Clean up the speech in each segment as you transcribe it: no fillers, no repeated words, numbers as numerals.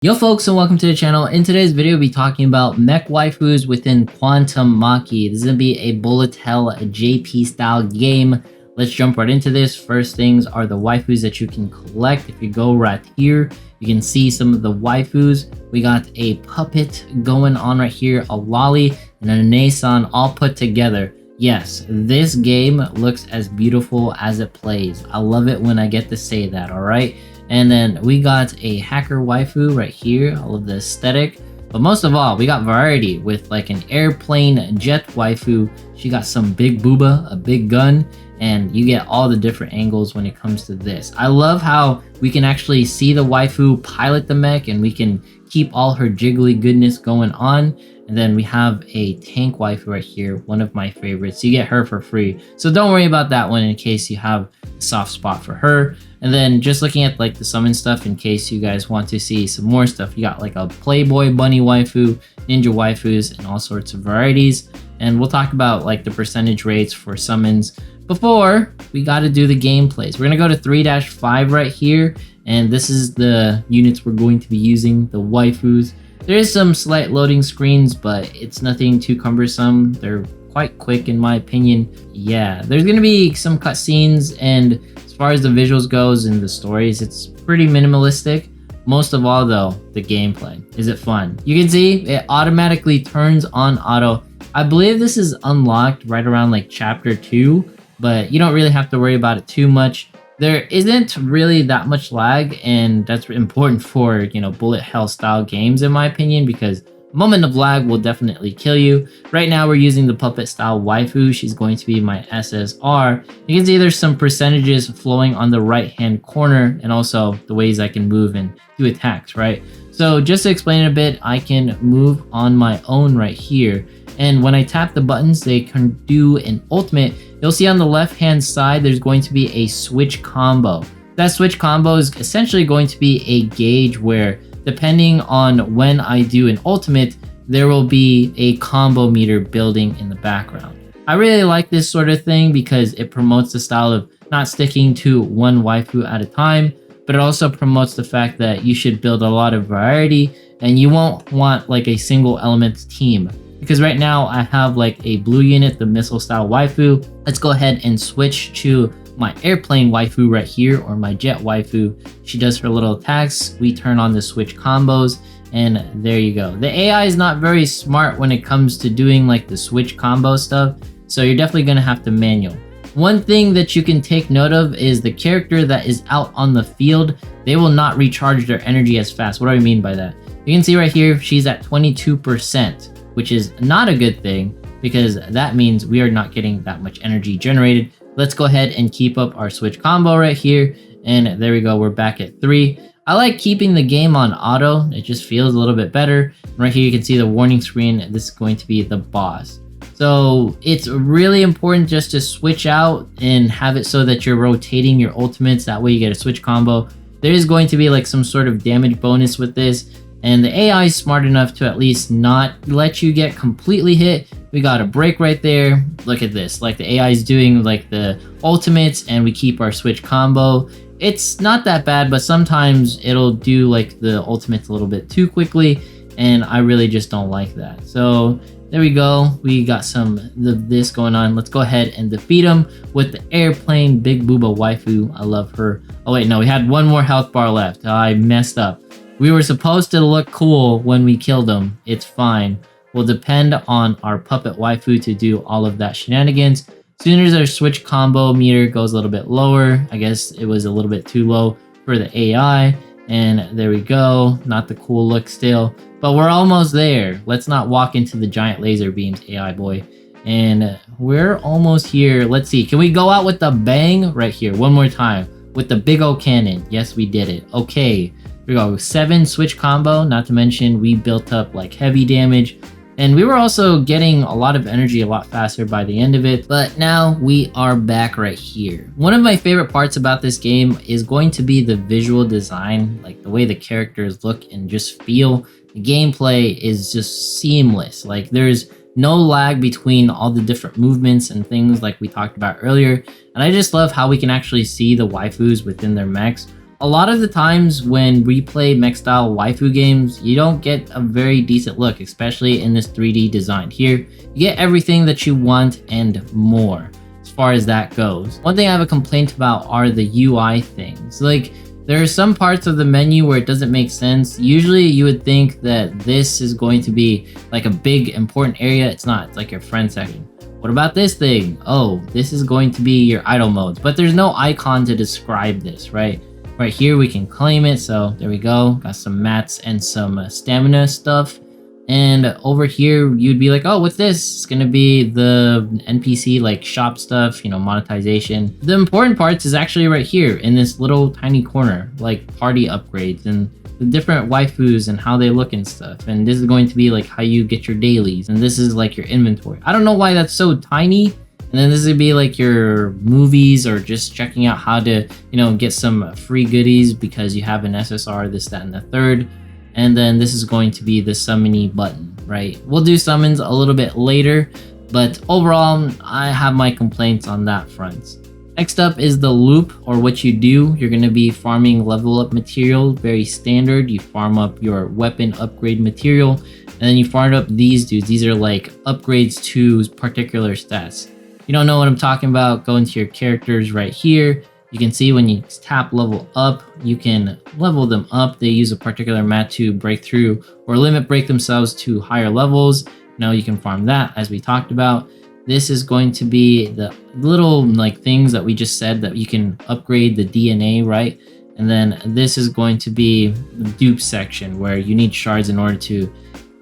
Yo folks, and welcome to the channel. In today's video, we'll be talking about Mecha Waifus within Quantum Maki. This is going to be a bullet hell JP style game. Let's jump right into this. First things are the waifus that you can collect. If you go right here, you can see some of the waifus. We got a puppet going on right here, a lolly, and a Nason all put together. Yes, this game looks as beautiful as it plays. I love it when I get to say that, alright? And then we got a hacker waifu right here, all of the aesthetic. But most of all, we got variety with like an airplane jet waifu. She got some big booba, a big gun, and you get all the different angles when it comes to this. I love how we can actually see the waifu pilot the mech and we can keep all her jiggly goodness going on. And then we have a tank waifu right here, one of my favorites. You get her for free. So don't worry about that one in case you have a soft spot for her. And then just looking at like the summon stuff in case you guys want to see some more stuff. You got like a Playboy bunny waifu, ninja waifus, and all sorts of varieties. And we'll talk about like the percentage rates for summons. Before, we got to do the gameplays. We're going to go to 3-5 right here. And this is the units we're going to be using, the waifus. There is some slight loading screens, but it's nothing too cumbersome. They're quite quick in my opinion. Yeah, there's going to be some cutscenes, and as far as the visuals goes and the stories, it's pretty minimalistic. Most of all though, the gameplay. Is it fun? You can see it automatically turns on auto. I believe this is unlocked right around like chapter 2, but you don't really have to worry about it too much. There isn't really that much lag, and that's important for, you know, bullet hell style games in my opinion, because a moment of lag will definitely kill you. Right now we're using the puppet style waifu. She's going to be my SSR. You can see there's some percentages flowing on the right hand corner, and also the ways I can move and do attacks, right? So just to explain it a bit, I can move on my own right here. And when I tap the buttons, they can do an ultimate. You'll see on the left hand side, there's going to be a switch combo. That switch combo is essentially going to be a gauge where depending on when I do an ultimate, there will be a combo meter building in the background. I really like this sort of thing because it promotes the style of not sticking to one waifu at a time, but it also promotes the fact that you should build a lot of variety and you won't want like a single element team. Because right now I have like a blue unit, the missile style waifu. Let's go ahead and switch to my airplane waifu right here, or my jet waifu. She does her little attacks. We turn on the switch combos, and there you go. The AI is not very smart when it comes to doing like the switch combo stuff, so you're definitely gonna have to manual. One thing that you can take note of is the character that is out on the field, they will not recharge their energy as fast. What do I mean by that? You can see right here, she's at 22%. Which is not a good thing because that means we are not getting that much energy generated. Let's go ahead and keep up our switch combo right here. And there we go, we're back at 3. I like keeping the game on auto. It just feels a little bit better. And right here you can see the warning screen. This is going to be the boss. So it's really important just to switch out and have it so that you're rotating your ultimates. That way you get a switch combo. There is going to be like some sort of damage bonus with this. And the AI is smart enough to at least not let you get completely hit. We got a break right there. Look at this. Like the AI is doing like the ultimates and we keep our switch combo. It's not that bad, but sometimes it'll do like the ultimates a little bit too quickly. And I really just don't like that. So there we go. We got some of this going on. Let's go ahead and defeat him with the airplane big booba waifu. I love her. Oh wait, no, we had one more health bar left. I messed up. We were supposed to look cool when we killed him. It's fine. We'll depend on our puppet waifu to do all of that shenanigans. As soon as our switch combo meter goes a little bit lower, I guess it was a little bit too low for the AI. And there we go. Not the cool look still, but we're almost there. Let's not walk into the giant laser beams, AI boy. And we're almost here. Let's see. Can we go out with the bang right here? One more time with the big old cannon. Yes, we did it. Okay. We go 7 switch combo, not to mention we built up like heavy damage, and we were also getting a lot of energy a lot faster by the end of it. But now we are back right here. One of my favorite parts about this game is going to be the visual design, like the way the characters look and just feel. The gameplay is just seamless. Like there's no lag between all the different movements and things like we talked about earlier. And I just love how we can actually see the waifus within their mechs. A lot of the times when we play mech style waifu games, you don't get a very decent look, especially in this 3D design. Here, you get everything that you want and more as far as that goes. One thing I have a complaint about are the UI things. Like, there are some parts of the menu where it doesn't make sense. Usually you would think that this is going to be like a big important area. It's not, it's like your friend section. What about this thing? Oh, this is going to be your idle modes, but there's no icon to describe this, right? Right here we can claim it, so there we go. Got some mats and some stamina stuff. And over here you'd be like, oh, what's this? It's gonna be the NPC like shop stuff, you know, monetization. The important parts is actually right here in this little tiny corner, like party upgrades and the different waifus and how they look and stuff. And this is going to be like how you get your dailies, and this is like your inventory. I don't know why that's so tiny. And then this would be like your movies or just checking out how to, you know, get some free goodies because you have an SSR, this, that, and the third. And then this is going to be the summoning button, right? We'll do summons a little bit later, but overall, I have my complaints on that front. Next up is the loop, or what you do. You're going to be farming level up material, very standard. You farm up your weapon upgrade material, and then you farm up these dudes. These are like upgrades to particular stats. If you don't know what I'm talking about, go into your characters right here. You can see when you tap level up, you can level them up. They use a particular mat to break through or limit break themselves to higher levels. Now you can farm that, as we talked about. This is going to be the little like things that we just said that you can upgrade the DNA, right? And then this is going to be the dupe section where you need shards in order to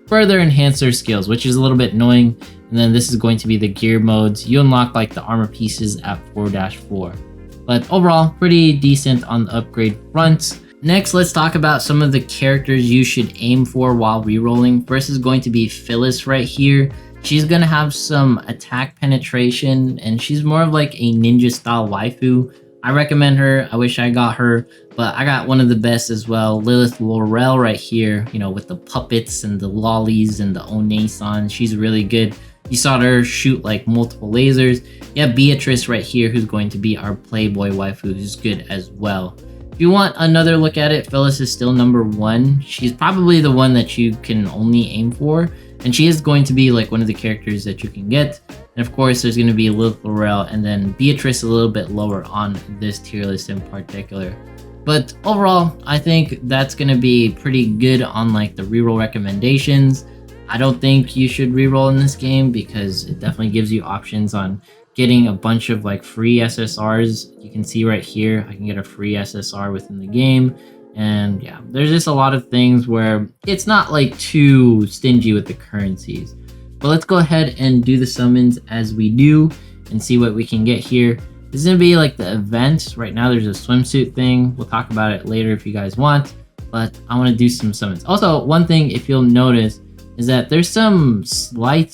further enhance their skills, which is a little bit annoying. And then this is going to be the gear modes. You unlock like the armor pieces at 4-4. But overall, pretty decent on the upgrade front. Next, let's talk about some of the characters you should aim for while rerolling. First is going to be Phyllis right here. She's going to have some attack penetration, and she's more of like a ninja style waifu. I recommend her. I wish I got her, but I got one of the best as well. Lilith Laurel right here, you know, with the puppets and the lollies and the Onesan. She's really good. You saw her shoot like multiple lasers. You have Beatrice right here, who's going to be our Playboy waifu, who's good as well. If you want another look at it, Phyllis is still number 1. She's probably the one that you can only aim for, and she is going to be like one of the characters that you can get. And of course, there's going to be Lilith Laurel, and then Beatrice a little bit lower on this tier list in particular. But overall, I think that's going to be pretty good on like the reroll recommendations. I don't think you should reroll in this game because it definitely gives you options on getting a bunch of like free SSRs. You can see right here, I can get a free SSR within the game. And yeah, there's just a lot of things where it's not like too stingy with the currencies. But let's go ahead and do the summons as we do and see what we can get here. This is gonna be like the event. Right now there's a swimsuit thing. We'll talk about it later if you guys want, but I wanna do some summons. Also, one thing, if you'll notice, is that there's some slight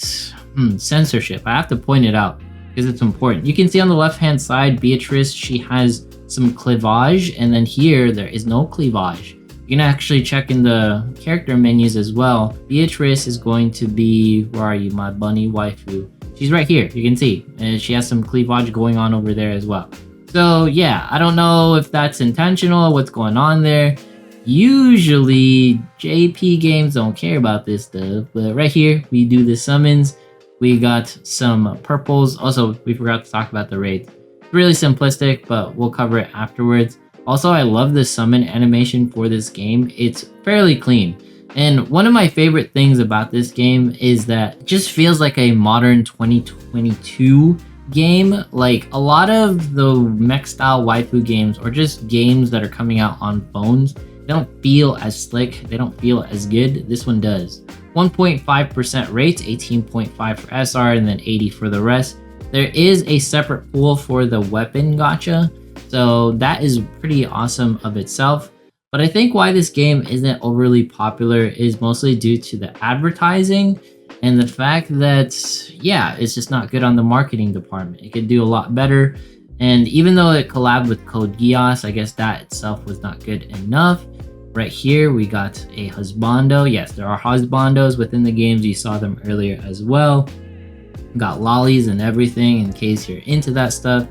censorship. I have to point it out because it's important. You can see on the left hand side, Beatrice, she has some cleavage, and then here there is no cleavage. You can actually check in the character menus as well. Beatrice is going to be, where are you, my bunny waifu? She's right here, you can see, and she has some cleavage going on over there as well. So yeah, I don't know if that's intentional, what's going on there. Usually JP games don't care about this stuff, but right here we do the summons. We got some purples. Also, we forgot to talk about the raids. It's really simplistic, but we'll cover it afterwards. Also, I love the summon animation for this game. It's fairly clean. And one of my favorite things about this game is that it just feels like a modern 2022 game. Like a lot of the mech style waifu games or just games that are coming out on phones, they don't feel as slick, they don't feel as good. This one does. 1.5% rates, 18.5 for SR, and then 80 for the rest. There is a separate pool for the weapon gacha, so that is pretty awesome of itself. But I think why this game isn't overly popular is mostly due to the advertising and the fact that, yeah, it's just not good on the marketing department. It could do a lot better. And even though it collabed with Code Geass, I guess that itself was not good enough. Right here, we got a husbando. Yes, there are husbandos within the games. You saw them earlier as well. Got lollies and everything in case you're into that stuff.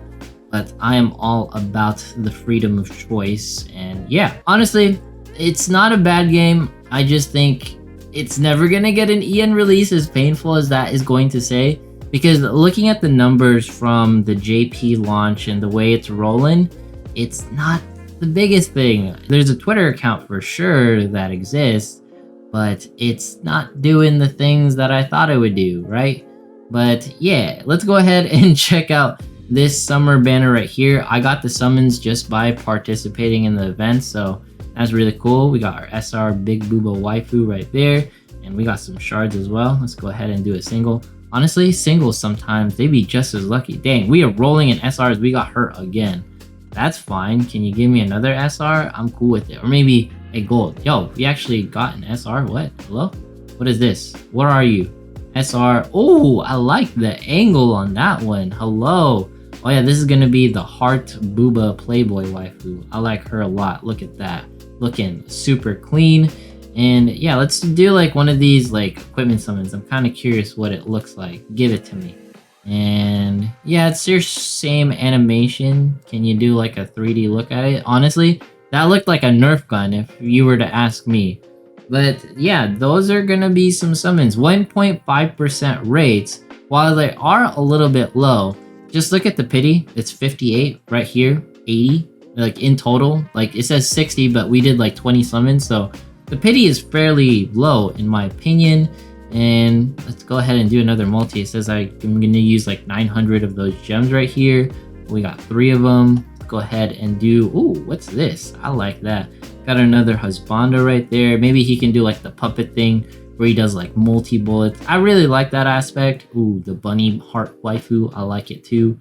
but I am all about the freedom of choice. And yeah, honestly, it's not a bad game. I just think it's never gonna get an EN release, as painful as that is going to say, because looking at the numbers from the JP launch and the way it's rolling, it's not the biggest thing. There's a Twitter account for sure that exists, but it's not doing the things that I thought it would do, right? But yeah, let's go ahead and check out this summer banner right here. I got the summons just by participating in the event, so that's really cool. We got our SR Big Booba Waifu right there, and we got some shards as well. Let's go ahead and do a single. Honestly, singles sometimes, they be just as lucky. Dang, we are rolling in SRs. We got hurt again. That's fine. Can you give me another SR? I'm cool with it. Or maybe a gold. Yo, we actually got an SR. What? Hello? What is this? What are you? SR. Oh, I like the angle on that one. Hello. Oh yeah, this is gonna be the Heart Booba Playboy waifu. I like her a lot. Look at that. Looking super clean. And yeah, let's do like one of these like equipment summons. I'm kind of curious what it looks like. Give it to me. And yeah, it's your same animation. Can you do like a 3D look at it? Honestly, that looked like a Nerf gun if you were to ask me. But yeah, those are gonna be some summons. 1.5% rates. While they are a little bit low, just look at the pity. It's 58 right here, 80 like in total. Like it says 60, but we did like 20 summons, so the pity is fairly low in my opinion. And let's go ahead and do another multi. It says I'm gonna use like 900 of those gems right here. We got 3 of them. Let's go ahead and do, ooh, what's this? I like that. Got another husbando right there. Maybe he can do like the puppet thing where he does like multi-bullets. I really like that aspect. Ooh, the bunny heart waifu, I like it too.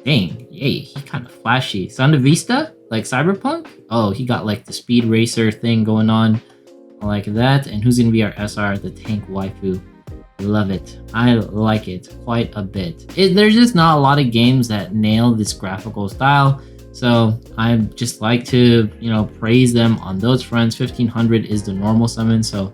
Dang, hey, he kind of flashy. Sound of Vista? Like Cyberpunk? Oh, he got like the speed racer thing going on. I like that. And who's gonna be our SR? The tank waifu. Love it. I like it quite a bit. There's just not a lot of games that nail this graphical style. So I just like to, you know, praise them on those fronts. 1500 is the normal summon, so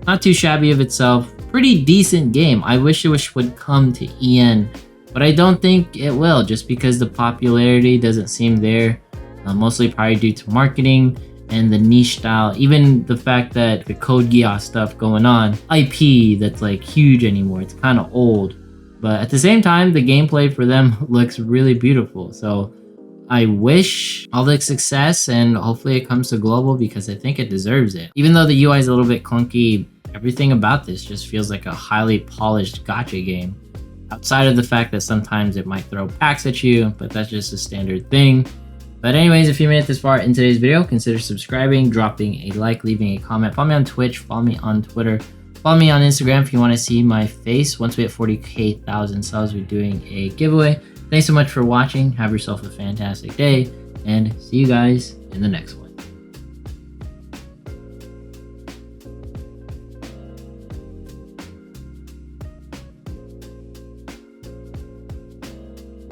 not too shabby of itself. Pretty decent game. I wish it would come to EN, but I don't think it will, just because the popularity doesn't seem there. Mostly probably due to marketing and the niche style. Even the fact that the Code Geass stuff going on, IP that's like huge anymore. It's kind of old, but at the same time, the gameplay for them looks really beautiful. So I wish all the success, and hopefully it comes to global because I think it deserves it. Even though the UI is a little bit clunky, everything about this just feels like a highly polished gacha game. Outside of the fact that sometimes it might throw packs at you, but that's just a standard thing. But anyways, if you made it this far in today's video, consider subscribing, dropping a like, leaving a comment. Follow me on Twitch, follow me on Twitter, follow me on Instagram if you want to see my face. Once we hit 40,000 subs, we're doing a giveaway. Thanks so much for watching. Have yourself a fantastic day, and see you guys in the next one.